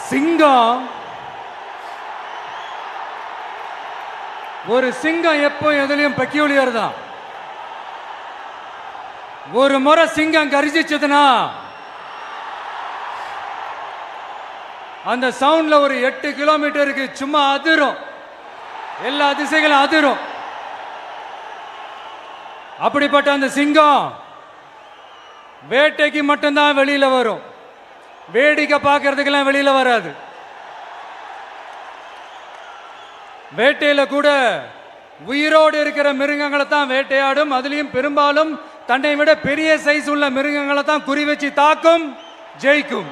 சிங்கம் ஒரு சிங்கம் எப்போ எதுலயும் பெக்யூலியர் தான். ஒரு முறை சிங்கம் கரிச்சிச்சதுன்னா அந்த சவுண்ட்ல ஒரு 8 கிலோமீட்டருக்கு சும்மா அதிரும், எல்லா திசைகளும் அதிரும். அப்படிப்பட்ட அந்த சிங்கம் வேட்டைக்கு மட்டும்தான் வெளியில வரும், வேடிக்கை பார்க்கறதுக்கெல்லாம் வெளியில வராது. வேட்டையில கூட உயிரோடு இருக்கிற மிருகங்களை தான் வேட்டையாடும். அதுலயும் பெரும்பாலும் தன்னை விட பெரிய சைஸ் உள்ள மிருகங்களை தான் குறி வச்சு தாக்கும், ஜெயிக்கும்.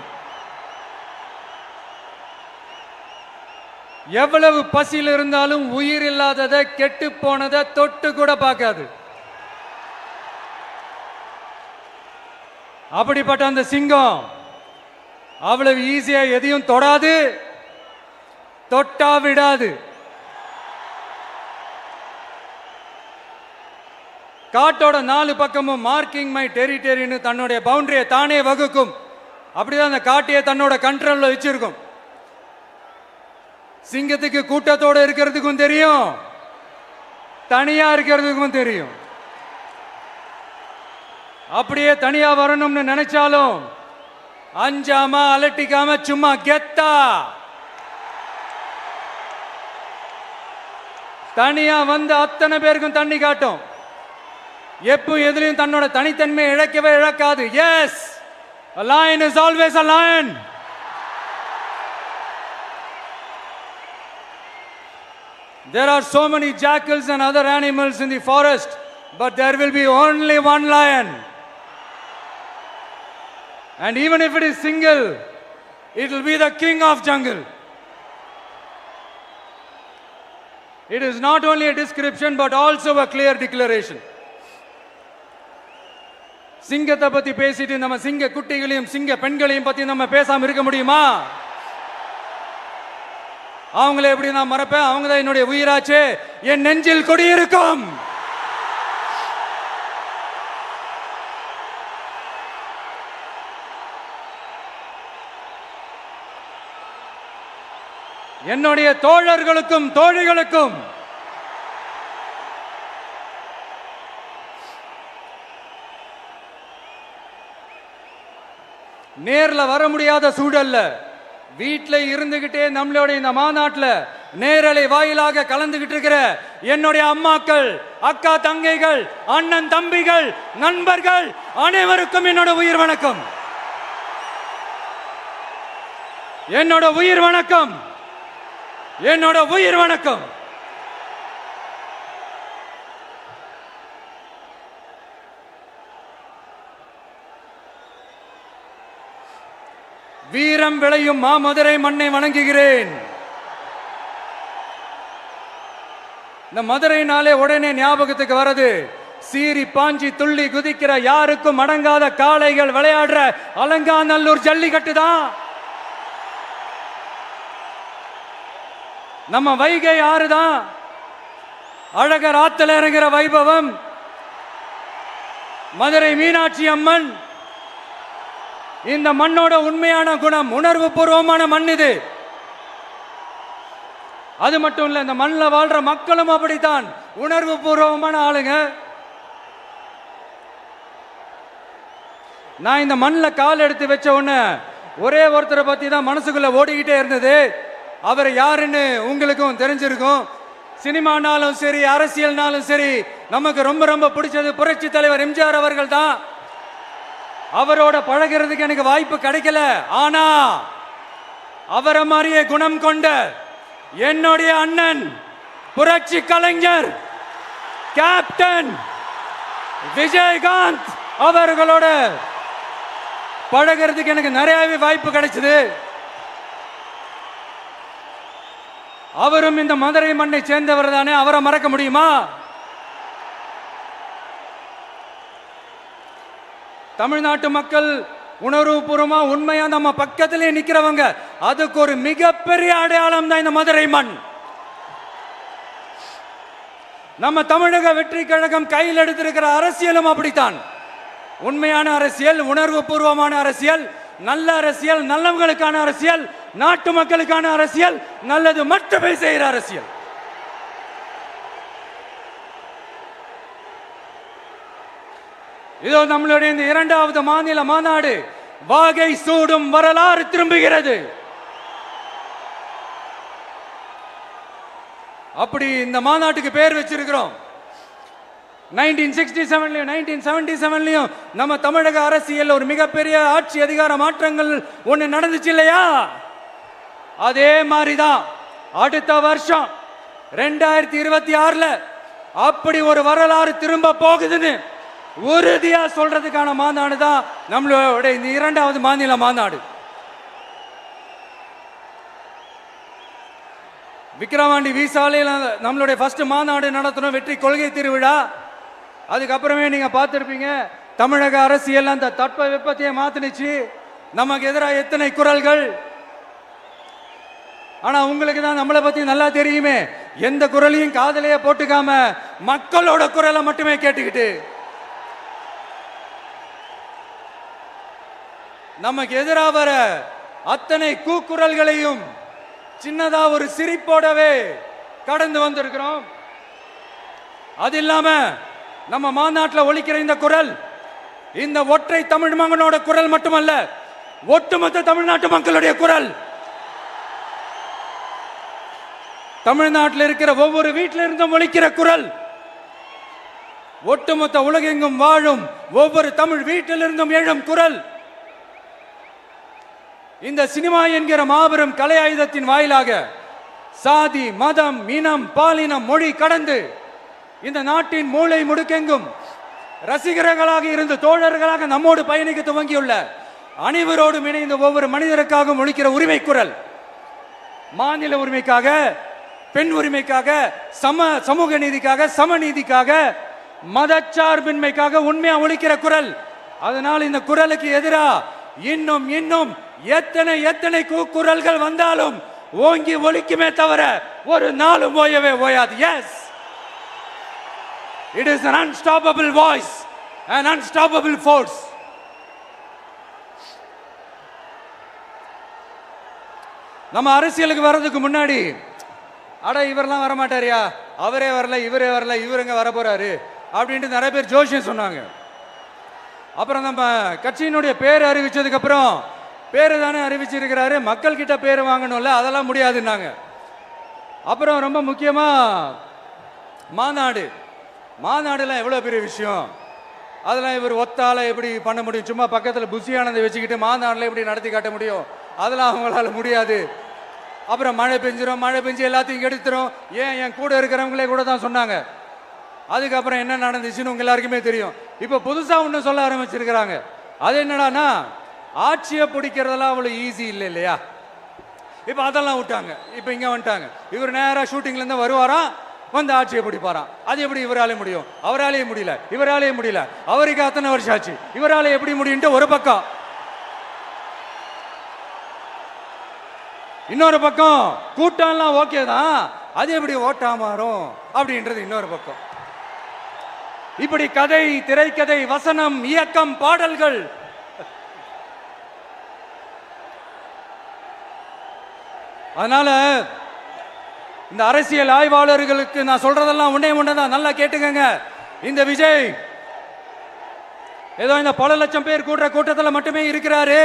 எவ்வளவு பசியில் இருந்தாலும் உயிர் இல்லாததை, கெட்டு போனதை தொட்டு கூட பார்க்காது. அப்படிப்பட்ட அந்த சிங்கம் அவ்வளவு ஈஸியா எதையும் தொடாது, தொட்டா விடாது. காட்டோட 4 பக்கமும் மார்க்கிங் மை டெரிட்டரின்னு தன்னுடைய பவுண்டரியை தானே வகுக்கும். அப்படிதான் அந்த காட்டையை தன்னோட கண்ட்ரோல்ல வச்சிருக்கும். சிங்கத்துக்கு கூட்டத்தோட இருக்கிறதுக்கும் தெரியும், தனியா இருக்கிறதுக்கும் தெரியும். அப்படியே தனியா வரணும்னு நினைச்சாலும் அஞ்சாம அலட்டிக்காம சும்மா கெத்தா தனியா வந்து அத்தனை பேருக்கும் தண்ணி காட்டும். எப்போ எதிலையும் தன்னோட தனித்தன்மையை இழக்கவே இழக்காது. Yes, a lion is always a lion. There are so many jackals and other animals in the forest, but there will be only one lion. And even if it is single, it will be the king of jungle. It is not only a description but also a clear declaration. சிங்கத்தை பத்தி பேசிட்டு நம்ம சிங்க குட்டிகளையும் சிங்க பெண்களையும் பத்தி நம்ம பேசாம இருக்க முடியுமா? அவங்கள எப்படி நான் மறப்பேன்? அவங்க தான் என்னுடைய உயிராச்சே, என் நெஞ்சில் குடியிருக்கும். என்னுடைய தோழர்களுக்கும் தோழிகளுக்கும் நேர்ல வர முடியாத சூழல்ல வீட்டில் இருந்துகிட்டே நம்மளோட இந்த மாநாட்டில் நேரலை வாயிலாக கலந்துகிட்டு இருக்கிற என்னுடைய அம்மாக்கள், அக்கா தங்கைகள், அண்ணன் தம்பிகள், நண்பர்கள் அனைவருக்கும் என்னோட உயிர் வணக்கம். என்னோட உயிர் வணக்கம், என்னோட உயிர் வணக்கம். வீரம் விளையும் மாமதுரை மண்ணை வணங்குகிறேன். இந்த மதுரைனாலே உடனே ஞாபகத்துக்கு வரது சீறி பாஞ்சி துள்ளி குதிக்கிற யாருக்கும் அடங்காத காளைகள் விளையாடுற அலங்காநல்லூர் ஜல்லிக்கட்டு தான். நம்ம வைகை ஆறு தான். அழகர் ஆத்துல இறங்குற வைபவம், மதுரை மீனாட்சி அம்மன். இந்த மண்ணோட உண்மையான குணம் உணர்வு பூர்வமான மண் இது. அது மட்டும் இல்ல, இந்த மண்ணில் வாழ்ற மக்களும் அப்படித்தான் உணர்வு பூர்வமான ஆளுங்க. நான் இந்த மண்ணில் கால் எடுத்து வச்ச உடனே ஒரே ஒருத்தரை பத்தி தான் மனசுக்குள்ள ஓடிக்கிட்டே இருந்தது. அவர் யாருன்னு உங்களுக்கும் தெரிஞ்சிருக்கும். சினிமானாலும் சரி, அரசியல்னாலும் சரி, நமக்கு ரொம்ப ரொம்ப பிடிச்சது புரட்சி தலைவர் எம்ஜிஆர் அவர்கள் தான். அவரோட பழகிறதுக்கு எனக்கு வாய்ப்பு கிடைக்கல. ஆனா அவரை மாதிரியே குணம் கொண்ட என்னுடைய அண்ணன் புரட்சி கலைஞர் கேப்டன் விஜயகாந்த் அவர்களோட பழகிறதுக்கு எனக்கு நிறையவே வாய்ப்பு கிடைச்சது. அவரும் இந்த மதுரை மண்ணை சேர்ந்தவர் தானே, அவரை மறக்க முடியுமா? தமிழ்நாட்டு மக்கள் உணர்வுபூர்வமா உண்மையா நம்ம பக்கத்திலே நிக்கிறவங்க, அதுக்கு ஒரு மிகப்பெரிய அடையாளம் தான் இந்த மதுரை மண். நம்ம தமிழக வெற்றி கழகம் கையில் எடுத்திருக்கிற அரசியலும் அப்படித்தான். உண்மையான அரசியல், உணர்வு பூர்வமான அரசியல், நல்ல அரசியல், நல்லவங்களுக்கான அரசியல், நாட்டு மக்களுக்கான அரசியல், நல்லது மட்டுமே செய்கிற அரசியல். இதோ நம்மளுடைய இந்த இரண்டாவது மாநில மாநாடு வாகை சூடும் வரலாறு திரும்புகிறது. அப்படி இந்த மாநாட்டுக்கு பேர் வச்சிருக்கிறோம். 1967லயும் 1977லயும் நம்ம தமிழக அரசியல் ஒரு மிகப்பெரிய ஆட்சி அதிகார மாற்றங்கள் ஒண்ணு நடந்துச்சு இல்லையா? அதே மாதிரிதான் அடுத்த வருஷம் 2026ல அப்படி ஒரு வரலாறு திரும்ப போகுதுன்னு உறுதியா சொல்றதுக்கான மாநாடு தான் நம்மளோட இந்த இரண்டாவது மாநில மாநாடு. விக்கிரவாண்டி விசாலையில் நம்மளுடைய ஃபர்ஸ்ட் மாநாடு நடத்தணும், வெற்றி கொள்கை திருவிழா. அதுக்கப்புறமே நீங்க பார்த்திருப்பீங்க, தமிழக அரசியல் அந்த தட்ப வெப்பத்தையே மாத்தினுச்சு. நமக்கு எதிராக எத்தனை குரல்கள். ஆனா உங்களுக்கு தான் நம்மளை பத்தி நல்லா தெரியுமே, எந்த குரலையும் காதலையே போட்டுக்காம மக்களோட குரலை மட்டுமே கேட்டுக்கிட்டு நமக்கு எதிராக வர அத்தனை கூக்குரல்களையும் சின்னதா ஒரு சிரிப்போடவே கடந்து வந்திருக்கிறோம். அது இல்லாம நம்ம மாநாட்டில் ஒலிக்கிற இந்த குரல் இந்த ஒற்றை தமிழ் மகனோட குரல் மட்டுமல்ல, ஒட்டுமொத்த தமிழ்நாட்டு மக்களுடைய குரல். தமிழ்நாட்டில் இருக்கிற ஒவ்வொரு வீட்டில இருந்தும் ஒலிக்கிற குரல், ஒட்டுமொத்த உலகெங்கும் வாழும் ஒவ்வொரு தமிழ் வீட்டிலிருந்தும் எழும் குரல். இந்த சினிமா என்கிற மாபெரும் கலை ஆயுதத்தின் வாயிலாக சாதி, மதம், இனம், பாலினம், மொழி கடந்து இந்த நாட்டின் மூளை முடுக்கெங்கும் ரசிகர்களாக இருந்து தோழர்களாக நம்மோடு பயணிக்க துவங்கியுள்ள அனைவரோடும் இணைந்த ஒவ்வொரு மனிதருக்காகவும் ஒலிக்கிற உரிமை குரல். மாநில உரிமைக்காக, பெண் உரிமைக்காக, சமூக நீதிக்காக, சமநீதிக்காக, மதச்சார்பின்மைக்காக உண்மையா ஒலிக்கிற குரல். அதனால் இந்த குரலுக்கு எதிராக இன்னும் இன்னும் எத்தனை எத்தனை கூக்குரல்கள் வந்தாலும் ஓங்கி ஒலிக்குமே தவிர ஒரு நாளும் ஓயவே ஓயாது. Yes, it is an unstoppable voice, an unstoppable force. நம்ம அரசியலுக்கு வர்றதுக்கு முன்னாடி அட இவரெல்லாம் வர மாட்டாரியா, அவரே வரல, இவரே வரல, இவருங்க வர போறாரு அப்படின்ட்டு நிறைய பேர் ஜோசியம் சொன்னாங்க. அப்புறம் நம்ம கட்சியினுடைய பேர் அறிவிச்சதுக்கு அப்புறம் பேரு தானே அறிவிச்சிருக்கிறாரு, மக்கள் கிட்ட பேர் வாங்கணும்ல, அதெல்லாம் முடியாதுன்னாங்க. அப்புறம் ரொம்ப முக்கியமா மாநாடுலாம் எவ்வளோ பெரிய விஷயம், அதெல்லாம் இவர் ஒத்தால எப்படி பண்ண முடியும், சும்மா பக்கத்தில் புஷியானதை வச்சுக்கிட்டு மாநாட்டில் எப்படி நடத்தி காட்ட முடியும், அதெல்லாம் அவங்களால முடியாது. அப்புறம் மழை பெஞ்சு எல்லாத்தையும் கெடுத்துரும். ஏன் என் கூட இருக்கிறவங்களே கூட தான் சொன்னாங்க. அதுக்கப்புறம் என்ன நடந்துச்சுன்னு உங்க எல்லாருக்குமே தெரியும். இப்போ புதுசாக ஒன்று சொல்ல ஆரம்பிச்சிருக்கிறாங்க. அது என்னடானா, ஆட்சியை பிடிக்கிறதெல்லாம் அவ்வளோ ஈஸி இல்லை இல்லையா. இப்போ அதெல்லாம் விட்டாங்க, இப்போ இங்கே வந்துட்டாங்க. இவர் நேராக ஷூட்டிங்லேருந்து வருவாராம், வந்து ஆட்சியை பிடிப்பாராம். அது எப்படி இவராலே முடியும், அவராலேயே முடியல, இவராலேயே முடியல, அவருக்கு அத்தனை வருஷம் ஆச்சு, இவராலே எப்படி முடியும்ட்டு ஒரு பக்கம். இன்னொரு பக்கம் கூட்டம்லாம் ஓகே தான், அது எப்படி ஓட்டா மாறும் அப்படின்றது இன்னொரு பக்கம். இப்படி கதை, திரைக்கதை, வசனம், இயக்கம், பாடல்கள், அதனால இந்த அரசியல் ஆய்வாளர்களுக்கு நான் சொல்றதெல்லாம் ஒன்னேதான், நல்லா கேட்டுக்கங்க. இந்த விஜய் ஏதோ இந்த பல லட்சம் பேர் கூடுற கூட்டத்தில் மட்டுமே இருக்கிறாரு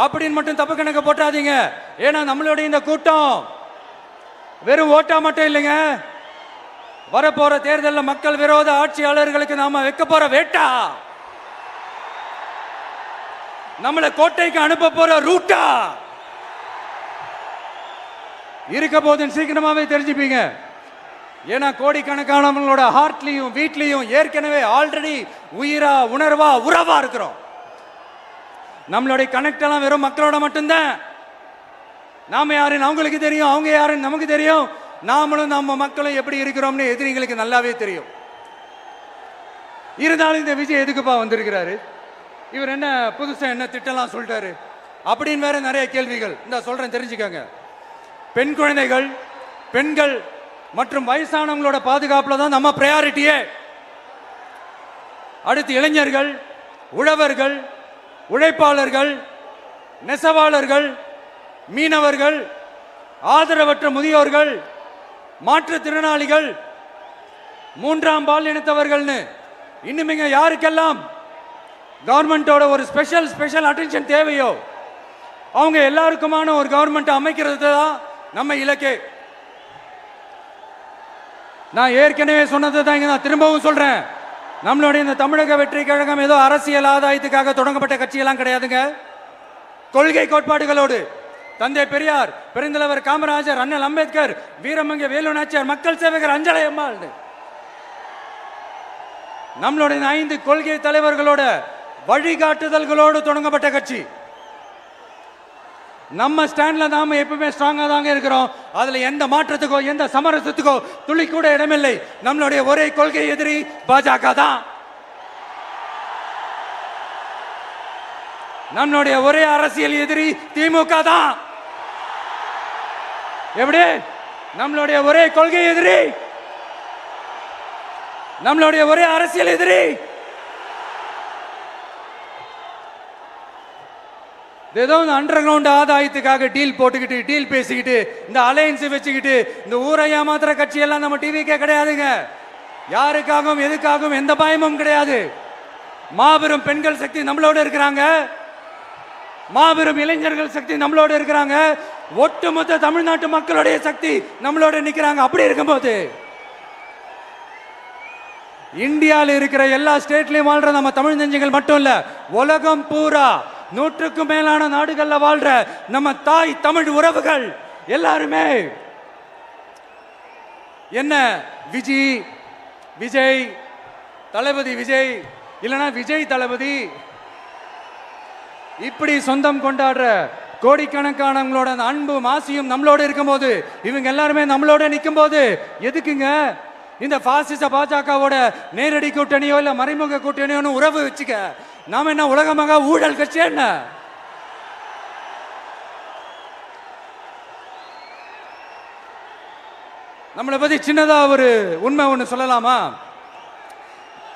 அப்படின்னு மட்டும் தப்பு கணக்கு போட்டாதீங்க. ஏன்னா நம்மளுடைய இந்த கூட்டம் வெறும் ஓட்டா மட்டும் இல்லைங்க, வரப்போற தேர்தலில் மக்கள் விரோத ஆட்சியாளர்களுக்கு நாம வைக்க போற வேட்டா, நம்மளை கோட்டைக்கு அனுப்ப போற ரூட்டா இருக்க போதுன்னு சீக்கிரமாவே தெரிஞ்சுப்பீங்க. ஏன்னா கோடிக்கணக்கானவங்களோட ஹார்ட்லையும் வீட்லையும் ஏற்கனவே ஆல்ரெடி உயிரா, உணர்வா, உறவா இருக்கிறோம். நம்மளுடைய கனெக்ட் எல்லாம் வெறும் மக்களோட மட்டும்தான். நாம யாருன்னு அவங்களுக்கு தெரியும், அவங்க யாருன்னு நமக்கு தெரியும். நாமளும் நம்ம மக்களும் எப்படி இருக்கிறோம்னு எதிரிங்களுக்கு நல்லாவே தெரியும். இருந்தாலும் இந்த விஜய் எதுக்குப்பா வந்திருக்கிறாரு, இவர் என்ன புதுசா என்ன திட்டம்லாம் சொல்லிட்டாரு அப்படின்னு வேற நிறைய கேள்விகள். இந்த சொல்றேன் தெரிஞ்சுக்கங்க. பெண் குழந்தைகள், பெண்கள் மற்றும் வயசானவங்களோட பாதுகாப்புல தான் நம்ம பிரையாரிட்டியே. அடுத்து இளைஞர்கள், உழவர்கள், உழைப்பாளர்கள், நெசவாளர்கள் மீனவர்கள், ஆதரவற்ற முதியோர்கள், மாற்றுத்திறனாளிகள், மூன்றாம் பால் இனத்தவர்கள்னு இன்னும் இங்க யாருக்கெல்லாம் கவர்மெண்டோட ஒரு ஸ்பெஷல் அட்டென்ஷன் தேவையோ அவங்க எல்லாருக்குமான ஒரு கவர்மெண்ட் அமைக்கிறது தான் நம்ம இலக்கே. நான் ஏற்கனவே சொன்னதை தான் இங்க நான் திரும்பவும் சொல்றேன். நம்மளுடைய இந்த தமிழக வெற்றி கழகம் ஏதோ அரசியல் ஆதாயத்துக்காக தொடங்கப்பட்ட கட்சியெல்லாம் கிடையாதுங்க. கொள்கை கோட்பாடுகளோடு தந்தை பெரியார், பெருந்தலைவர் காமராஜர், அண்ணல் அம்பேத்கர், வீரமங்க வேலு நாச்சியார், மக்கள் சேவகர் அஞ்சலை அம்மாள், நம்மளுடைய 5 கொள்கை தலைவர்களோட வழிகாட்டுதல்களோடு தொடங்கப்பட்ட கட்சி. நம்ம ஸ்டாண்ட்ல நாம எப்பவுமே ஸ்ட்ராங்கா தாங்க இருக்கிறோம். அதுல எந்த மாற்றத்துக்கோ எந்த சமரசத்துக்கோ துளி கூட இடமில்லை. நம்மளுடைய ஒரே கொள்கை எதிரி பாஜக தான். நம்மளுடைய ஒரே அரசியல் எதிரி திமுக தான். எப்படி? நம்மளுடைய ஒரே கொள்கை எதிரி, நம்மளுடைய ஒரே அரசியல் எதிரி ஏதோ இந்த அண்டர் கிரவுண்ட் ஆதாயத்துக்காக டீல் போட்டுக்கிட்டு டீல் பேசிக்கிட்டு இந்த அலையன்ஸ் வச்சுக்கிட்டு இந்த ஊரை ஏமாத்துற கட்சி எல்லாம் நம்ம டிவிக்கே கிடையாதுங்க. யாருக்காகவும் எதுக்காகவும் எந்த பயமும் கிடையாது. மாபெரும் பெண்கள் சக்தி நம்மளோட இருக்கிறாங்க, மாபெரும் இளைஞர்கள் சக்தி நம்மளோட இருக்கிறாங்க, ஒட்டுமொத்த தமிழ்நாட்டு மக்களுடைய சக்தி நம்மளோட நிக்கிறாங்க. அப்படி இருக்கும்போது இந்தியாவில் இருக்கிற எல்லா ஸ்டேட்லயும் வாழ்ற நம்ம தமிழ் நெஞ்சங்கள் மட்டும் இல்ல, உலகம் பூரா 100க்கும் மேலான நாடுகள்ல வாழ்ற நம்ம தாய் தமிழ் உறவுகள் எல்லாருமே என்ன விஜய் தளபதி விஜய் இல்லனா விஜய் தளபதி இப்படி சொந்தம் கொண்டாடுற கோடிக்கணக்கானவங்களோட அன்பு மாசியும் நம்மளோட இருக்கும்போது, இவங்க எல்லாருமே நம்மளோட நிற்கும் போது எதுக்குங்க இந்த பாசிச பாஜகவோட நேரடி கூட்டணியோ இல்ல மறைமுக கூட்டணியோன்னு உறவு வச்சுக்க? நாம என்ன உலகமாக ஊழல் கட்சி? என்ன நம்மளை பத்தி சின்னதா ஒரு உண்மை ஒண்ணு சொல்லலாமா?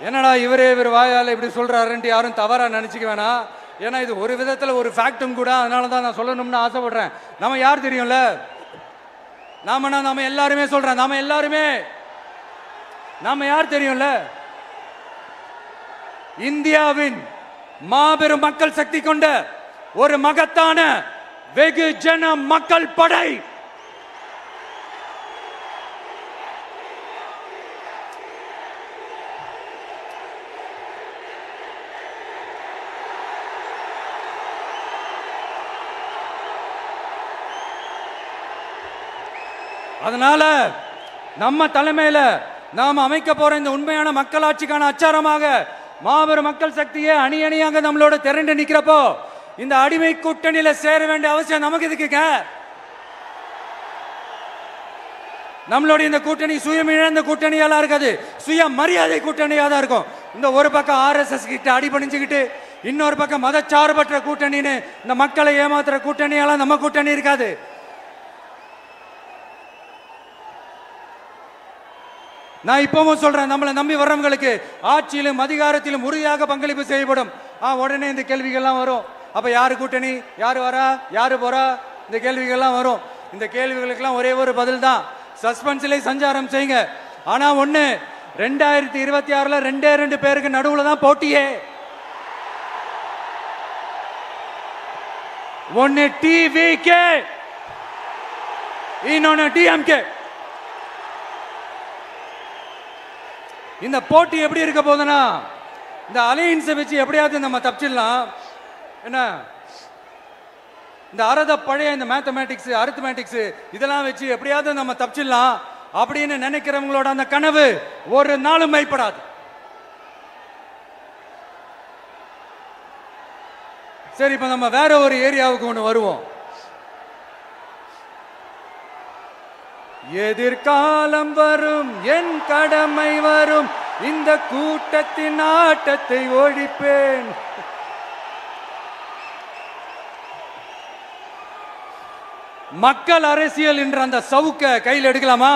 என்னடா இவர் வாயால இப்படி சொல்றாருன்ட்டு யாரும் தவறா நினைச்சுக்க வேணாம். ஏன்னா இது ஒரு விதத்துல ஒரு ஃபேக்டும் கூட. அதனால தான் நான் சொல்லணும்னு ஆசைப்படுறேன். நம்ம யார் தெரியும்ல? நாம எல்லாருமே சொல்றேன். நாம யார் தெரியும்ல? இந்தியாவின் மாபெரும் மக்கள் சக்தி கொண்ட ஒரு மகத்தான வெகுஜன மக்கள் படை. அதனால நம்ம தலைமையில நாம் அமைக்க போற இந்த உண்மையான மக்களாட்சிக்கான அச்சாரமாக மாபெரும் மக்கள் சக்தியே அணி அணியாக நம்மளோட திரண்டு நிக்கிறப்போ இந்த அடிமை கூட்டணியில சேர வேண்டிய அவசியம் நமக்கு இருக்குங்க. நம்மளுடைய இந்த கூட்டணி சுயமிழந்த கூட்டணியெல்லாம் இருக்காது, சுய மரியாதை கூட்டணியா தான் இருக்கும். இந்த ஒரு பக்கம் RSS கிட்ட அடிபணிஞ்சுக்கிட்டு, இன்னொரு பக்கம் மதச்சார்பற்ற கூட்டணின்னு இந்த மக்களை ஏமாத்துற கூட்டணியெல்லாம் நம்ம கூட்டணி இருக்காது. நான் இப்பவும் சொல்றேன், நம்மளை நம்பி வர்றவங்களுக்கு ஆட்சியிலும் அதிகாரத்திலும் உறுதியாக பங்களிப்பு செய்யப்படும். உடனே இந்த கேள்விகள்லாம் வரும். அப்ப யாரு கூட்டணி, யாரு வரா, யாரு போறா, இந்த கேள்விகள்லாம் வரும். இந்த கேள்விகளுக்கெல்லாம் ஒரே ஒரு பதில் தான், சஸ்பென்ஸ்ல சஞ்சாரம் செய்யுங்க. ஆனா ஒண்ணு, 2026ல 2 பேருக்கு நடுவுல தான் போட்டியே. ஒன்னு TVK, இன்னொன்னு DMK. இந்த போட்டி எப்படி இருக்க போதுன்னா, இந்த அலையன்ஸை வச்சு எப்படியாவது நம்ம தப்பிச்சிடலாம். என்ன இந்த பழைய இந்த மேத்தமேட்டிக்ஸ், அரித்மேட்டிக்ஸ் இதெல்லாம் வச்சு எப்படியாவது நம்ம தப்பிச்சிடலாம் அப்படின்னு நினைக்கிறவங்களோட அந்த கனவு ஒரு நாளும் மைப்படாது. சரி, இப்ப நம்ம வேற ஒரு ஏரியாவுக்கு ஒன்று வருவோம். எதிர்காலம் வரும், என் கடமை வரும், இந்த கூட்டத்தின் ஆட்டத்தை ஒழிப்பேன். மக்கள் அரசியல் என்ற அந்த சவுக்க கையில் எடுக்கலாமா?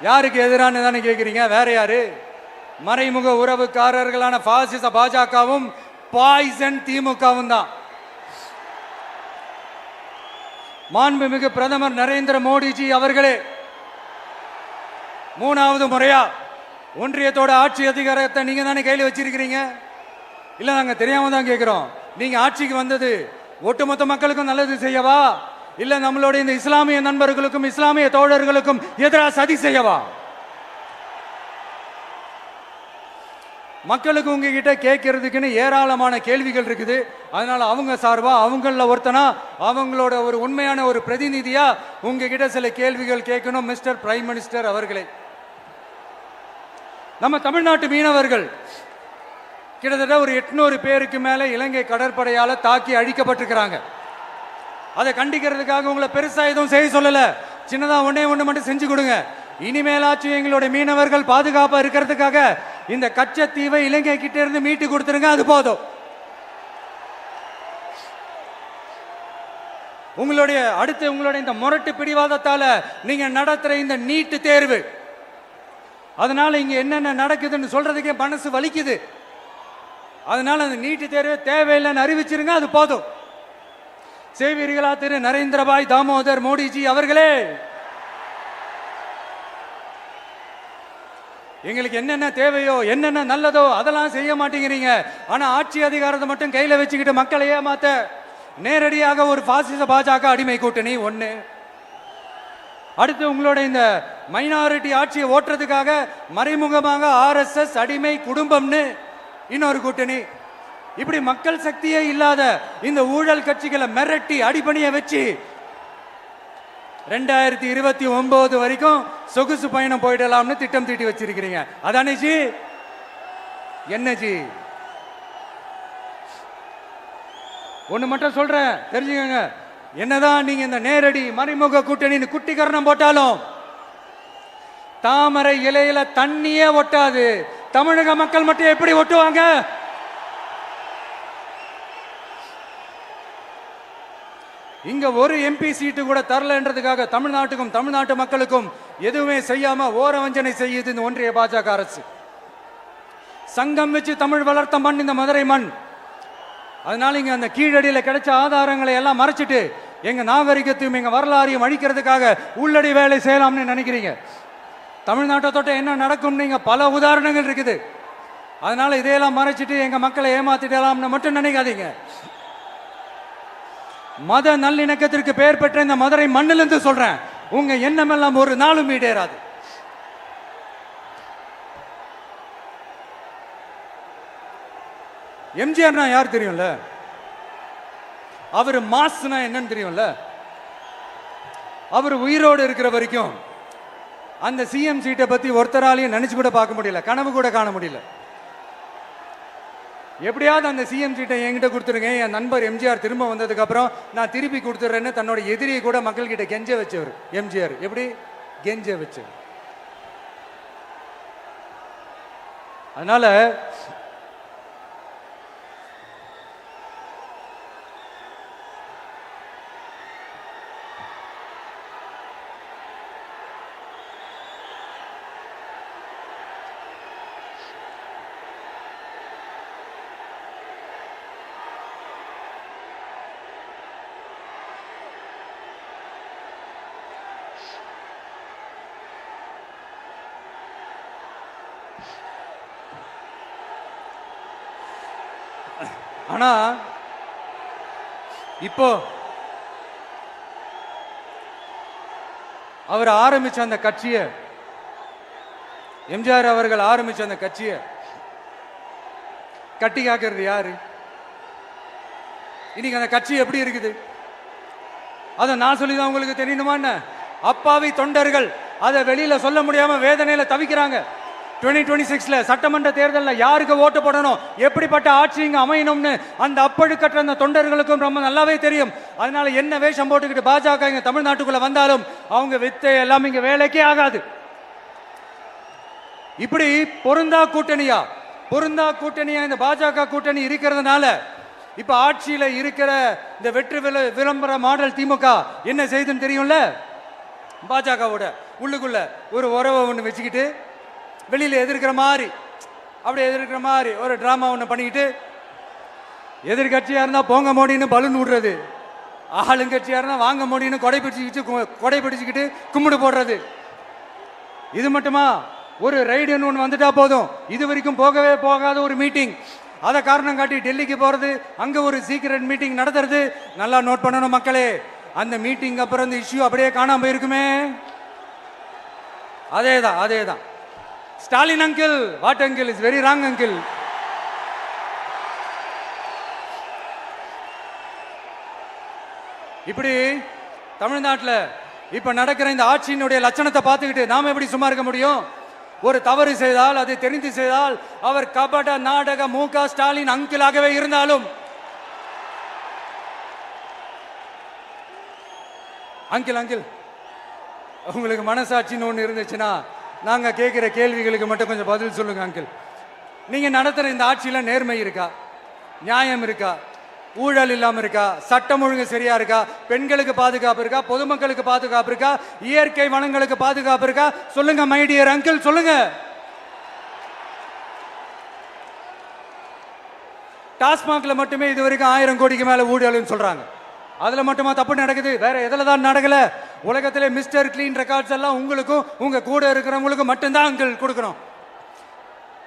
யாருக்கு எதிரான தானே கேட்கிறீங்க? வேற யாரு? மறைமுக உறவுக்காரர்களான பாசிச பாஜகவும் பாய்சன் திமுகவும் தான். மாண்புமிகு பிரதமர் நரேந்திர மோடிஜி அவர்களே, 3வது முறையா ஒன்றியத்தோட ஆட்சி அதிகாரத்தை நீங்க தானே கையில் வச்சிருக்கிறீங்க. இல்ல நாங்க தெரியாம தான் கேட்கிறோம். நீங்க ஆட்சிக்கு வந்தது ஒட்டுமொத்த மக்களுக்கும் நல்லது செய்யவா, இல்ல நம்மளுடைய இந்த இஸ்லாமிய நண்பர்களுக்கும் இஸ்லாமிய தோழர்களுக்கும் எதிராக சதி செய்யவா? மக்களுக்கு உங்ககிட்ட கேட்கறதுக்குன்னு ஏராளமான கேள்விகள் இருக்குது. அதனால அவங்க சார்பா அவங்கள ஒருத்தனா அவங்களோட ஒரு உண்மையான ஒரு பிரதிநிதியா உங்ககிட்ட சில கேள்விகள் கேட்கணும். மிஸ்டர் பிரைம் மினிஸ்டர் அவர்களே, நம்ம தமிழ்நாட்டு மீனவர்கள் கிட்டத்தட்ட ஒரு 800 பேருக்கு மேல இலங்கை கடற்படையால தாக்கி அழிக்கப்பட்டிருக்கிறாங்க. அதை கண்டிக்கிறதுக்காக உங்களை பெருசா எதுவும் செய்ய சொல்லல, சின்னதா ஒண்ணு மட்டும் செஞ்சு கொடுங்க. இனிமேலாச்சும் எங்களுடைய மீனவர்கள் பாதுகாப்பா இருக்கிறதுக்காக இந்த கச்சத்தீவை இலங்கை கிட்ட இருந்து மீட்டு கொடுத்துருங்க, அது போதும். உங்களுடைய இந்த முரட்டு பிடிவாதத்தால நீங்க நடத்துற இந்த நீட்டு தேர்வு, அதனால இங்க என்னென்ன நடக்குதுன்னு சொல்றதுக்கே மனசு வலிக்குது. அதனால அந்த நீட்டு தேர்வு தேவையில்லைன்னு அறிவிச்சிருங்க, அது போதும். செய்வீர்களா திரு நரேந்திரபாய் தாமோதர் மோடிஜி அவர்களே? எங்களுக்கு என்னென்ன தேவையோ என்னென்ன நல்லதோ அதெல்லாம் செய்ய மாட்டேங்கிறீங்க. ஆனா ஆட்சி அதிகாரத்தை மட்டும் கையில வச்சுக்கிட்டு மக்களை ஏமாத்த நேரடியாக ஒரு பாசிச பாஜக அடிமை கூட்டணி ஒண்ணு. அடுத்து உங்களோட இந்த மைனாரிட்டி ஆட்சியை ஓட்டுறதுக்காக மறைமுகமாக RSS அடிமை குடும்பம்னு இன்னொரு கூட்டணி. இப்படி மக்கள் சக்தியே இல்லாத இந்த ஊழல் கட்சிகளை மிரட்டி அடிபணிய வச்சு 2029 வரைக்கும் சொகுசு பயணம் போயிடலாம்னு திட்டம் தீட்டி வச்சிருக்கிறீங்க. அதானே ஜி? என்ன ஜி? ஒண்ணு மட்டும் சொல்றேன், தெரிஞ்சுக்கங்க. என்னதான் நீங்க இந்த நேரடி மறைமுக கூட்டணின்னு குட்டிகரணம் போட்டாலும் தாமரை இலையில தண்ணியே ஒட்டாது. தமிழக மக்கள் மட்டும் எப்படி ஒட்டுவாங்க? இங்க ஒரு MP சீட்டு கூட தரலன்றதுக்காக தமிழ்நாட்டுக்கும் தமிழ்நாட்டு மக்களுக்கும் எதுவுமே செய்யாம ஓரவஞ்சனை செய்யுது இந்த ஒன்றிய பாஜக அரசு. சங்கம் வச்சு தமிழ் வளர்த்த மண் இந்த மதுரை மண். அதனால இங்க அந்த கீழடியில கிடைச்ச ஆதாரங்களை எல்லாம் மறைச்சிட்டு எங்க நாகரிகத்தையும் எங்க வரலாறையும் அழிக்கிறதுக்காக உள்ளடி வேலை செய்யலாம்னு நினைக்கிறீங்க. தமிழ்நாட்டை தொட்ட என்ன நடக்கும் நீங்க பல உதாரணங்கள் இருக்குது. அதனால இதையெல்லாம் மறைச்சிட்டு எங்க மக்களை ஏமாத்திடலாம்னு மட்டும் நினைக்காதீங்க. மத நல்லிணக்கத்திற்கு பெயர் பெற்ற இந்த மதுரை மண்ணிலிருந்து சொல்றேன், உங்க எண்ணமெல்லாம் ஒரு நாளும் ஈடேறாது. எம்ஜிஆர்னா யார் தெரியும்ல? அவர் மாஸ்னா என்னன்னு தெரியும்ல? அவர் உயிரோடு இருக்கிற வரைக்கும் அந்த CM சீட்டை பத்தி ஒருத்தராலையும் நினைச்சு கூட பார்க்க முடியல, கனவு கூட காண முடியல. எப்படியாவது அந்த CM சீட்டை என்கிட்ட கொடுத்துருங்க, என் நண்பர் எம்ஜிஆர் திரும்ப வந்ததுக்கு அப்புறம் நான் திருப்பி கொடுத்துட்றேன்னு தன்னோட எதிரியை கூட மக்கள் கிட்ட கெஞ்ச வச்சவர் எம்ஜிஆர். எப்படி கெஞ்ச வச்சவர்? அதனால ஆனா இப்போ அவர் ஆரம்பிச்ச அந்த கட்சியை, எம்ஜிஆர் அவர்கள் ஆரம்பிச்ச அந்த கட்சியை கட்டி காக்கிறது யாரு? இன்னைக்கு அந்த கட்சி எப்படி இருக்குது அதை நான் சொல்லிதான் உங்களுக்கு தெரியணுமா? அப்பாவி தொண்டர்கள் அதை வெளியில சொல்ல முடியாம வேதனையில தவிக்கிறாங்க. 2026 சட்டமன்ற தேர்தலில் யாருக்கு ஓட்டு போடணும், எப்படிப்பட்ட ஆட்சி இங்க அமையணும்னு அந்த அப்பழுக்கற்ற அந்த தொண்டர்களுக்கும் ரொம்ப நல்லாவே தெரியும். அதனால என்ன வேஷம் போட்டுக்கிட்டு பாஜக இங்க தமிழ்நாட்டுக்குள்ள வந்தாலும் அவங்க வித்தை எல்லாம் இங்க வேலைக்கே ஆகாது. இப்படி பொருந்தா கூட்டணியா இந்த பாஜக கூட்டணி இருக்கிறதுனால இப்ப ஆட்சியில இருக்கிற இந்த வெற்றி விளம்பர மாடல் திமுக என்ன செய்யுதுன்னு தெரியும்ல? பாஜகவோட உள்ளுக்குள்ள ஒரு உறவை ஒன்று வச்சுக்கிட்டு வெளியில எதிர்க்கிற மாதிரி ஒரு டிராமா ஒன்று பண்ணிக்கிட்டு எதிர்கட்சியா இருந்தா போங்க மோடின்னு பலூன் விடுறது, ஆளுங்கட்சியா இருந்தா வாங்க முடியும்னு கொடை பிடிச்சுக்கிட்டு கும்பிடு போடுறது. இது மட்டுமா? ஒரு ரைடுன்னு ஒன்று வந்துட்டா போதும், இது வரைக்கும் போகவே போகாத ஒரு மீட்டிங், அதை காரணம் காட்டி டெல்லிக்கு போறது, அங்க ஒரு சீக்கிரட் மீட்டிங் நடத்துறது. நல்லா நோட் பண்ணணும் மக்களே, அந்த மீட்டிங் அப்புறம் இந்த இஷ்யூ அப்படியே காணாம போயிருக்குமே. அதேதான் Stalin uncle, what uncle is very wrong uncle. இப்படி தமிழ்நாட்டில் இப்ப நடக்கிற இந்த ஆட்சியினுடைய லட்சணத்தை பார்த்துக்கிட்டு நாம எப்படி சும்மா இருக்க முடியும்? ஒரு தவறு செய்தால், அதை தெரிந்து செய்தால், அவர் கபட நாடக மு.க. ஸ்டாலின் அங்கிளாகவே இருந்தாலும், அங்கிள் உங்களுக்கு மனசாட்சின்னு ஒன்று இருந்துச்சுன்னா நாங்க கேட்கிற கேள்விகளுக்கு மட்டும் கொஞ்சம் பதில் சொல்லுங்க அங்கிள். நீங்க நடத்துற இந்த ஆட்சியில நேர்மை இருக்கா? நியாயம் இருக்கா? ஊழல் இல்லாம இருக்கா? சட்டம் ஒழுங்கு சரியா இருக்கா? பெண்களுக்கு பாதுகாப்பு இருக்கா? பொதுமக்களுக்கு பாதுகாப்பு இருக்கா? இயற்கை வளங்களுக்கு பாதுகாப்பு இருக்கா? சொல்லுங்க மை டியர் அங்கிள், சொல்லுங்க. டாஸ்மாக்ல மட்டுமே இது வரைக்கும் 1000 கோடிக்கு மேல ஊழல்னு சொல்றாங்க. அதுல மட்டுமா தப்பு நடக்குது? வேற எதுல தான் நடக்கல? உலகத்திலே மிஸ்டர் கிளீன் ரெக்கார்ட்ஸ் எல்லாம் உங்களுக்கும் உங்க கூட இருக்கிறவங்களுக்கும் மட்டும்தான் அங்கிள் கொடுக்கணும்.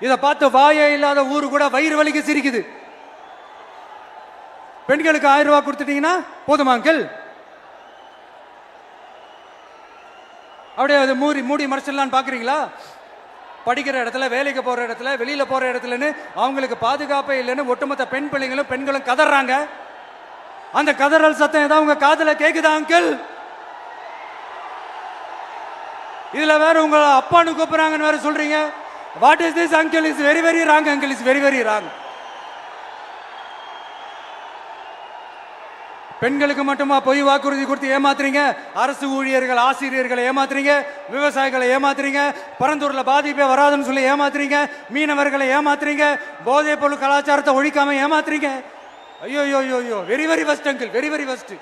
இதை பார்த்து வாயே இல்லாத ஊரு கூட வயிறு வலிக்கு சிரிக்குது. பெண்களுக்கு 1000 ரூபாய் கொடுத்துட்டீங்கன்னா போதுமா அங்கிள்? அப்படியே அதை மூடி மறைச்சிடலான்னு பாக்குறீங்களா? படிக்கிற இடத்துல, வேலைக்கு போற இடத்துல, வெளியில போற இடத்துலன்னு அவங்களுக்கு பாதுகாப்பே இல்லைன்னு ஒட்டுமொத்த பெண்களும் கதறாங்க. அந்த கதறல் சத்தம் ஏதாவது உங்க காதுல கேக்குதா அங்கிள்? இதுல வேற உங்க அப்பான்னு கூப்பிடுறாங்கன்னு வேற சொல்றீங்க. What is this uncle? Is very very wrong uncle, is very very wrong. பெண்களுக்கு மட்டுமா பொய் வாக்குறுதி கொடுத்து ஏமாத்துறீங்க? அரசு ஊழியர்கள், ஆசிரியர்களை ஏமாத்துறீங்க, விவசாயிகளை ஏமாத்துறீங்க, பரந்தூர்ல பாதிப்பே வராதுன்னு சொல்லி ஏமாத்துறீங்க, மீனவர்களை ஏமாத்துறீங்க, போதைப் பொருள் கலாச்சாரத்தை ஒழிக்காம ஏமாத்துறீங்க. ஐயோ ஐயோ ஐயோ, very very first uncle, very very first.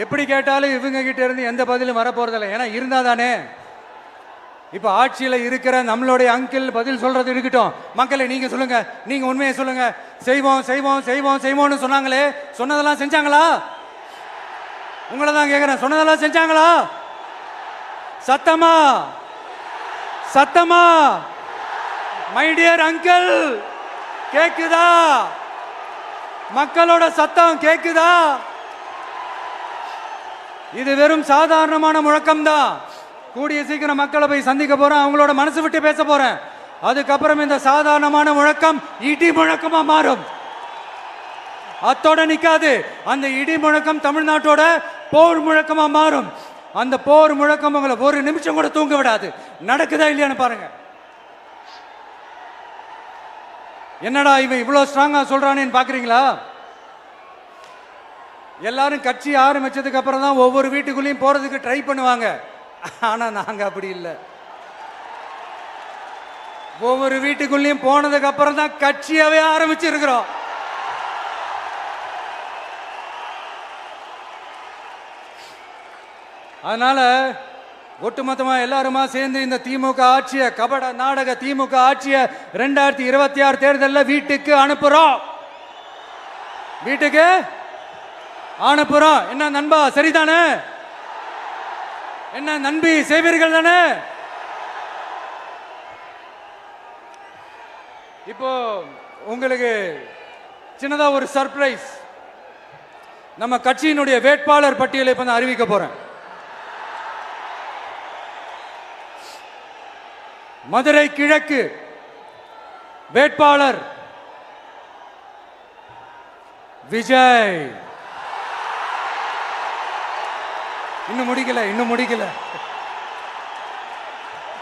எப்படி கேட்டாலும் இவங்க கிட்ட இருந்து எந்த பதிலும் வரப்போறதில்லை. ஏன்னா இருந்தா தானே. இப்ப ஆட்சியில இருக்கிற நம்மளுடைய அங்கிள் பதில் சொல்றது இருக்கட்டும். மக்களை நீங்க சொல்லுங்க, நீங்க உண்மையை சொல்லுங்க. செய்வோம் செய்வோம் செய்வோம் செய்வோம்னு சொன்னாங்களே, சொன்னதெல்லாம் செஞ்சாங்களா? உங்களை தான் கேட்கிறேன், சொன்னதெல்லாம் செஞ்சாங்களா? சத்தமா சத்தமா மை டியர் அங்கிள், கேக்குதா? மக்களோட சத்தம் கேக்குதா? இது வெறும் சாதாரணமான முழக்கம் தான். கூடிய சீக்கிரம் மக்களை போய் சந்திக்க போறேன், அவங்களோட மனசு விட்டு பேச போறேன். அதுக்கப்புறம் இந்த சாதாரணமான முழக்கம் இடி முழக்கமா மாறும். அத்தோட நிக்காது. அந்த இடி முழக்கம் தமிழ்நாட்டோட போர் முழக்கமா மாறும். அந்த போர் முழக்கம் உங்களை ஒரு நிமிஷம் கூட தூங்க விடாது. நடக்குதா இல்லையான்னு பாருங்க. என்னடா இவன் இவ்வளவு ஸ்ட்ராங்கா சொல்றானேன்னு பாக்குறீங்களா? எல்லாரும் கட்சி ஆரம்பிச்சதுக்கு அப்புறம் தான் ஒவ்வொரு வீட்டுக்குள்ளேயும் போறதுக்கு ட்ரை பண்ணுவாங்க. ஆனா நாங்க அப்படி இல்லை. ஒவ்வொரு வீட்டுக்குள்ளேயும் போனதுக்கு அப்புறம் தான் கட்சியாவே ஆரம்பிச்சிருக்கிறோம். அதனால ஒட்டுமொத்தமா எல்லாருமா சேர்ந்து இந்த திமுக ஆட்சியை, கபட நாடக திமுக ஆட்சியை 2026 தேர்தலில் வீட்டுக்கு அனுப்புறோம். வீட்டுக்கு அனுப்புறோம். என்ன நண்பா, சரிதானே? என்ன நம்பி செய்வீர்கள் தானே? இப்போ உங்களுக்கு சின்னதா ஒரு சர்ப்ரைஸ். நம்ம கட்சியினுடைய வேட்பாளர் பட்டியலை இப்ப நான் அறிவிக்க போறேன். மதுரை கிழக்கு வேட்பாளர் விஜய். இன்னும் முடிக்கல.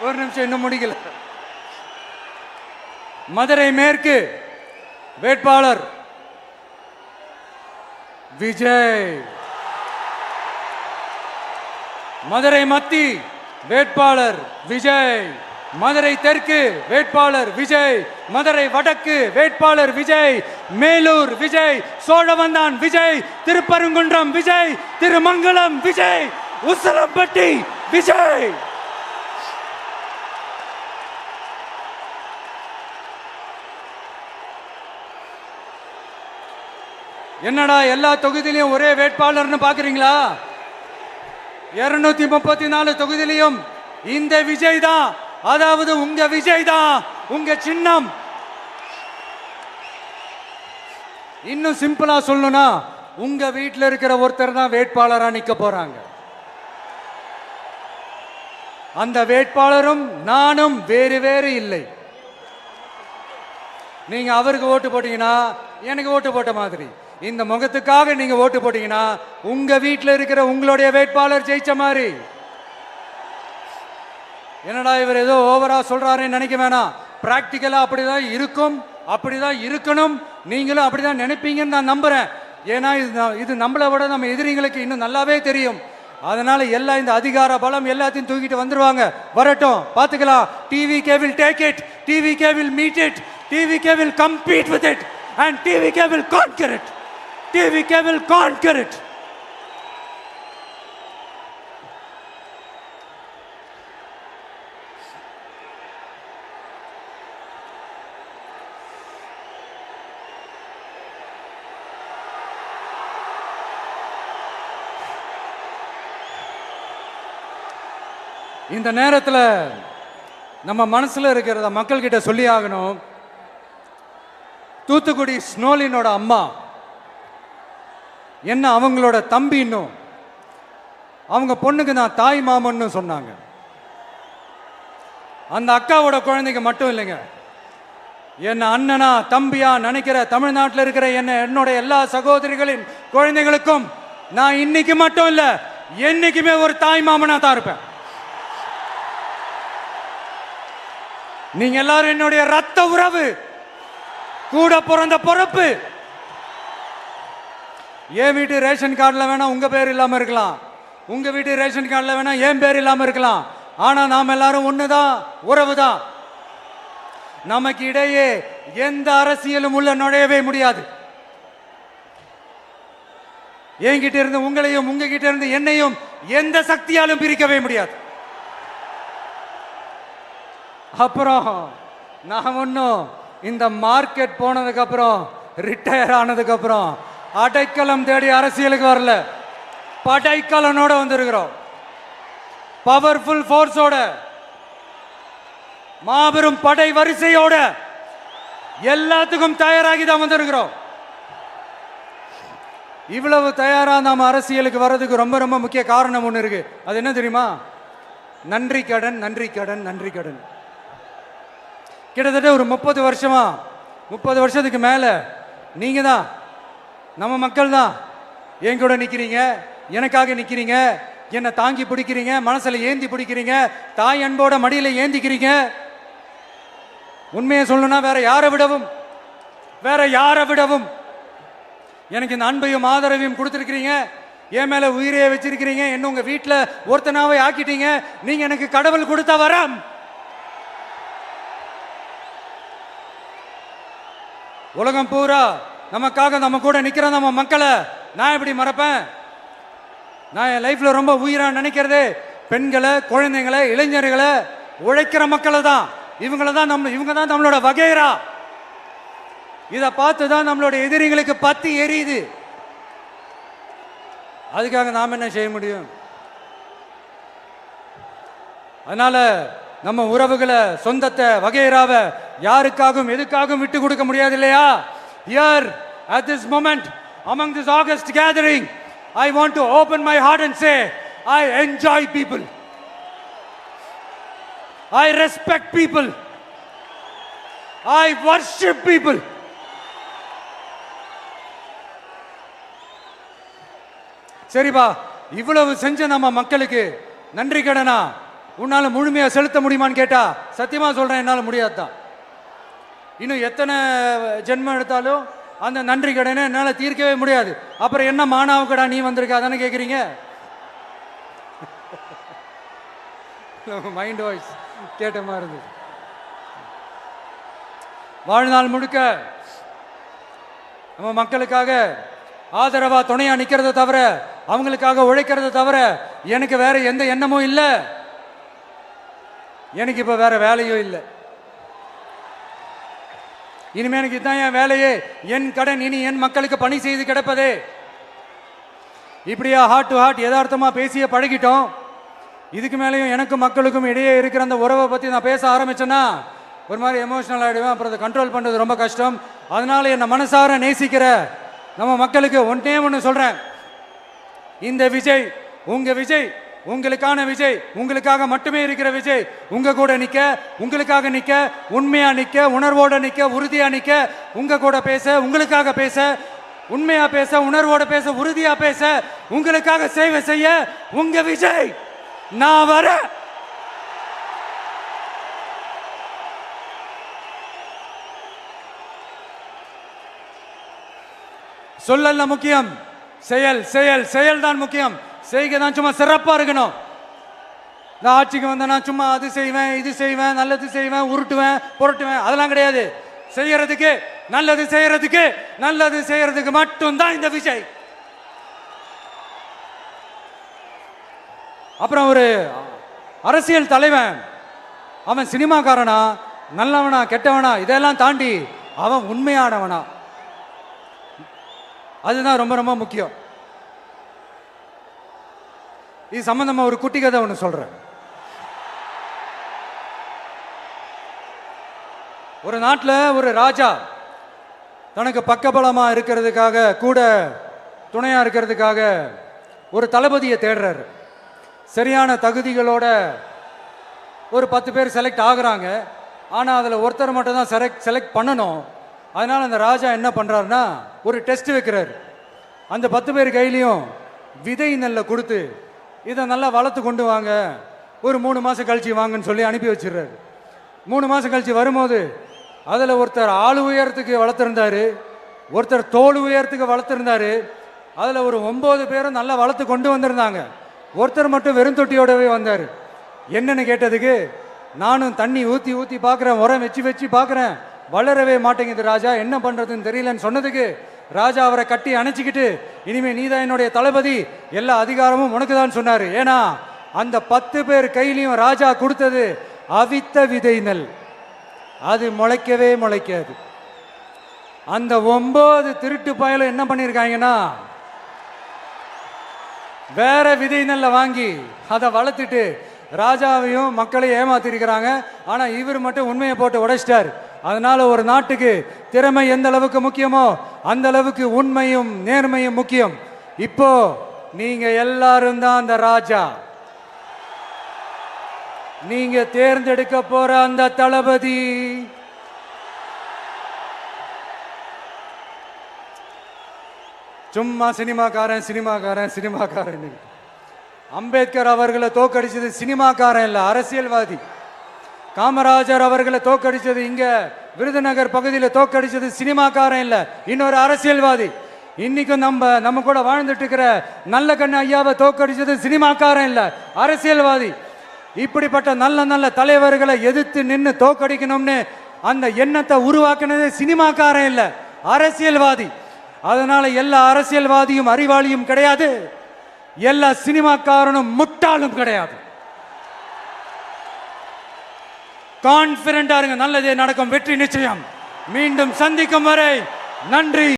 ஒரு நிமிஷம், இன்னும் முடிக்கல. மதுரை மேற்கு வேட்பாளர் விஜய். மதுரை மத்தி வேட்பாளர் விஜய். மதுரை தெற்கு வேட்பாளர் விஜய். மதுரை வடக்கு வேட்பாளர் விஜய். மேலூர் விஜய். சோழவந்தான் விஜய். திருப்பரங்குன்றம் விஜய். திருமங்கலம் விஜய். உசிலம்பட்டி விஜய். என்னடா எல்லா தொகுதியிலையும் ஒரே வேட்பாளர்னு பாக்குறீங்களா? 234 தொகுதியிலையும் இந்த விஜய் தான், அதாவது உங்க விஜய் தான் உங்க சின்னம். இன்னும் சிம்பிளா சொல்லணும்னா உங்க வீட்டில் இருக்கிற ஒருத்தர் தான் வேட்பாளரா நிக்க போறாங்க. அந்த வேட்பாளரும் நானும் வேறு வேறு இல்லை. நீங்க அவருக்கு ஓட்டு போட்டீங்கன்னா எனக்கு ஓட்டு போட்ட மாதிரி, இந்த முகத்துக்காக நீங்க ஓட்டு போட்டீங்கன்னா உங்க வீட்டில் இருக்கிற உங்களுடைய வேட்பாளர் ஜெயிச்ச மாதிரி. என்னடா இவர் ஏதோ ஓவரா சொல்றாருன்னு நினைக்க வேணாம். பிராக்டிக்கலா அப்படிதான் இருக்கும், அப்படிதான் இருக்கணும். நீங்களும் அப்படிதான் நினைப்பீங்கன்னு நான் நம்புறேன். ஏன்னா இது நம்மளை விட நம்ம எதிரிங்களுக்கு இன்னும் நல்லாவே தெரியும். அதனால எல்லாம் இந்த அதிகார பலம் எல்லாத்தையும் தூக்கிட்டு வந்துருவாங்க. வரட்டும், பாத்துக்கலாம். TVK will take it, TVK will meet it, TVK will compete with it and TVK will conquer it, TVK will conquer it. இந்த நேரத்தில் நம்ம மனசுல இருக்கிறத மக்கள் கிட்ட சொல்லி ஆகணும். தூத்துக்குடி ஸ்னோலினோட அம்மா என்ன அவங்களோட தம்பி, இன்னும் அவங்க பொண்ணுக்கு நான் தாய் மாமன்னு சொன்னாங்க. அந்த அக்காவோட குழந்தைக்கு மட்டும் இல்லைங்க, என்ன அண்ணனா தம்பியா நினைக்கிற தமிழ்நாட்டில் இருக்கிற என்னோட எல்லா சகோதரிகளின் குழந்தைகளுக்கும் நான் இன்னைக்கு மட்டும் இல்ல, என்னைக்குமே ஒரு தாய் மாமனா தான் இருப்பேன். நீங்க எல்லாரும் என்னுடைய ரத்த உறவு, கூட பிறந்த பொறுப்பு. என் வீட்டு ரேஷன் கார்டில் வேணா உங்க பேர் இல்லாம இருக்கலாம், உங்க வீட்டு ரேஷன் கார்டில் வேணா என் பேர் இல்லாம இருக்கலாம். ஆனா நாம் எல்லாரும் ஒண்ணுதான், உறவு தான். நமக்கு இடையே எந்த அரசியலும் உள்ள நுழையவே முடியாது. என்கிட்ட இருந்து உங்களையும் உங்ககிட்ட இருந்து என்னையும் எந்த சக்தியாலும் பிரிக்கவே முடியாது. அப்புறம் நான் ஒன்றும் இந்த மார்க்கெட் போனதுக்கு அப்புறம், ரிட்டையர் ஆனதுக்கு அப்புறம் அடைக்கலம் தேடி அரசியலுக்கு வரல, படைக்கலனோட வந்திருக்கிறோம். பவர்ஃபுல் ஃபோர்ஸோட, மாபெரும் படை வரிசையோட, எல்லாத்துக்கும் தயாராகி தான் வந்திருக்கிறோம். இவ்வளவு தயாரா நாம அரசியலுக்கு வர்றதுக்கு ரொம்ப ரொம்ப முக்கிய காரணம் ஒன்று இருக்கு. அது என்ன தெரியுமா? நன்றி கடன், நன்றி கடன், நன்றி கடன். கிட்டத்தட்ட ஒரு 30 வருஷமா, 30 வருஷத்துக்கு மேல நீங்க தான், நம்ம மக்கள் தான் என் கூட நிக்கிறீங்க, எனக்காக நிக்கிறீங்க, என்னை தாங்கி பிடிக்கிறீங்க, மனசுல ஏந்தி பிடிக்கிறீங்க, தாய் அன்போட மடியில ஏந்திக்கிறீங்க. உண்மையை சொல்லணும்னா வேற யாரை விடவும் எனக்கு இந்த அன்பையும் ஆதரவையும் கொடுத்துருக்கிறீங்க. என் மேல உயிரையே வச்சிருக்கிறீங்க. என்ன உங்க வீட்டுல ஒருத்தனாவே ஆக்கிட்டீங்க. நீங்க எனக்கு கடவுள் கொடுத்த வரம். உலகம் பூரா நமக்காக நம்ம கூட நிக்கிற நம்ம மக்களை நான் எப்படி மறப்பேன்? நான் என் லைஃப்ல ரொம்ப உயிரா நினைக்கிறது பெண்களை, குழந்தைங்களை, இளைஞர்களை, உழைக்கிற மக்களை தான். இவங்க தான் நம்மளோட வகைரா. இதை பார்த்து தான் நம்மளோட எதிரிகளுக்கு பத்தி எரியுது. அதுக்காக நாம் என்ன செய்ய முடியும்? அதனால நம்ம உறவுகளை, சொந்தத்தை, வகைராவை யாருக்காகவும் எதுக்காகவும் விட்டு கொடுக்க முடியாது இல்லையா? Here at this moment among this August gathering, I want to open my heart and say I enjoy people, I respect people, I worship people. சரிப்பா, இவ்வளவு செஞ்ச நம்ம மக்களுக்கு நன்றி கடனா உன்னால முழுமையா செலுத்த முடியுமான்னு கேட்டா சத்தியமா சொல்றேன், என்னால முடியாதுதான். இன்னும் எத்தனை ஜென்மம் எடுத்தாலும் அந்த நன்றி கடனை என்னால தீர்க்கவே முடியாது. அப்புறம் என்ன மானாவுக்கடா நீ வந்திருக்க அதானே கேட்குறீங்க? மைண்ட் வாய்ஸ் கேட்ட மாதிரி இருந்தது. வாழ்நாள் முழுக்க நம்ம மக்களுக்காக ஆதரவா துணையா நிக்கிறத தவிர, அவங்களுக்காக உழைக்கிறத தவிர எனக்கு வேற எந்த எண்ணமும் இல்லை. எனக்கு இப்ப வேற வேலையும் இல்லை. இனிமே எனக்கு இதுதான் என் வேலையே, என் கடன் இனி என் மக்களுக்கு பணி செய்து கிடப்பதே. இப்படியா ஹார்ட் டு ஹார்ட் யதார்த்தமா பேசிய பழகிட்டோம். இதுக்கு மேலேயும் எனக்கும் மக்களுக்கும் இடையே இருக்கிற அந்த உறவை பற்றி நான் பேச ஆரம்பிச்சேன்னா ஒரு மாதிரி எமோஷனல் ஆகிடுவேன். அப்புறம் அதை கண்ட்ரோல் பண்ணுறது ரொம்ப கஷ்டம். அதனால என்னை மனசார நேசிக்கிற நம்ம மக்களுக்கு ஒன்றே ஒன்று சொல்கிறேன். இந்த விஜய் உங்க விஜய், உங்களுக்கான விஜய், உங்களுக்காக மட்டுமே இருக்கிற விஜய். உங்க கூட நிக்க, உங்களுக்காக நிக்க, உண்மையா நிக்க, உணர்வோட நிக்க, உறுதியா நிக்க, உங்க கூட பேச, உங்களுக்காக பேச, உண்மையா பேச, உணர்வோட பேச, உறுதியா பேச, உங்களுக்காக சேவை செய்ய உங்க விஜய் நான் வர. சொல்லல முக்கியம், செயல் செயல் செயல் தான் முக்கியம். செய்கை தான் சும்மா சிறப்பா இருக்கணும். நான் ஆட்சிக்கு வந்தேன்னா சும்மா அது செய்வேன், இது செய்வேன், நல்லது செய்வேன், உருட்டுவேன், புரட்டுவேன், அதெல்லாம் கிடையாது. செய்யறதுக்கு, நல்லது செய்யறதுக்கு, நல்லது செய்யறதுக்கு மட்டும்தான் இந்த விஜய். அப்புறம் ஒரு அரசியல் தலைவன், அவன் சினிமாக்காரனா, நல்லவனா, கெட்டவனா, இதெல்லாம் தாண்டி அவன் உண்மையானவனா, அதுதான் ரொம்ப ரொம்ப முக்கியம். இது சம்பந்தமா ஒரு குட்டி கதை ஒன்று சொல்றேன். ஒரு நாட்டில் ஒரு ராஜா தனக்கு பக்கபலமா இருக்கிறதுக்காக, கூட துணையா இருக்கிறதுக்காக ஒரு தளபதியை தேடுறாரு. சரியான தகுதிகளோட ஒரு 10 பேர் செலக்ட் ஆகுறாங்க. ஆனால் அதில் ஒருத்தர் மட்டும் தான் செலக்ட் பண்ணணும். அதனால அந்த ராஜா என்ன பண்றாருன்னா ஒரு டெஸ்ட் வைக்கிறார். அந்த 10 பேர் கையிலையும் விதை நெல்லை கொடுத்து இதை நல்லா வளர்த்து கொண்டு வாங்க, ஒரு 3 மாதம் கழிச்சு வாங்கன்னு சொல்லி அனுப்பி வச்சிடுறாரு. 3 மாதம் கழிச்சு வரும்போது அதில் ஒருத்தர் ஆள் உயரத்துக்கு வளர்த்துருந்தாரு, ஒருத்தர் தோல் உயரத்துக்கு வளர்த்துருந்தாரு. அதில் ஒரு 9 பேரும் நல்லா வளர்த்து கொண்டு வந்திருந்தாங்க. ஒருத்தர் மட்டும் வெறும் தொட்டியோடவே வந்தார். என்னன்னு கேட்டதுக்கு, நானும் தண்ணி ஊற்றி ஊற்றி பார்க்குறேன், உரம் வச்சு வச்சு பார்க்குறேன், வளரவே மாட்டேங்குது ராஜா, என்ன பண்ணுறதுன்னு தெரியலன்னு சொன்னதுக்கு ராஜா அவரை கட்டி அணைச்சிக்கிட்டு, இனிமே நீதான் என்னுடைய தளபதி, எல்லா அதிகாரமும் உனக்கு தான் சொன்னார். ஏன்னா அந்த 10 பேர் கையிலையும் ராஜா கொடுத்தது அவித்த விதை நெல், அது முளைக்கவே முளைக்காது. அந்த 9 திருட்டு பயலும் என்ன பண்ணியிருக்காங்கன்னா வேற விதை நெல்லை வாங்கி அதை வளர்த்துட்டு ராஜாவையும் மக்களையும் ஏமாத்திருக்கிறாங்க. ஆனா இவர் மட்டும் உண்மையை போட்டு உடைச்சிட்டார். அதனால ஒரு நாட்டுக்கு திறமை எந்த அளவுக்கு முக்கியமோ அந்த அளவுக்கு உண்மையும் நேர்மையும் முக்கியம். இப்போ நீங்க எல்லாரும் தான் அந்த ராஜா. நீங்க தேர்ந்தெடுக்க போற அந்த தளபதி சும்மா சினிமாக்காரன் சினிமாக்காரன் சினிமாக்காரன். அம்பேத்கர் அவர்களை தோக்கடிச்சது சினிமாக்காரன் இல்ல, அரசியல்வாதி. காமராஜர் அவர்களை தோக்கடிச்சது, இங்க விருதுநகர் பகுதியில் தோக்கடிச்சது சினிமாக்காரன் இல்ல, இன்னொரு அரசியல்வாதி. இன்னைக்கும் நம்ம கூட வாழ்ந்துட்டு இருக்கிற நல்ல கண்ணு ஐயாவை தோக்கடிச்சது சினிமாக்காரன் இல்ல, அரசியல்வாதி. இப்படிப்பட்ட நல்ல நல்ல தலைவர்களை எதிர்த்து நின்று தோக்கடிக்கணும்னு அந்த எண்ணத்தை உருவாக்குனது சினிமாக்காரன் இல்ல, அரசியல்வாதி. அதனால எல்லா அரசியல்வாதியும் அறிவாளியும் கிடையாது, எல்லா சினிமாக்காரனும் முட்டாளும் கிடையாது. கான்பிடண்டா இருங்க, நல்லதே நடக்கும், வெற்றி நிச்சயம். மீண்டும் சந்திக்கும் வரை நன்றி.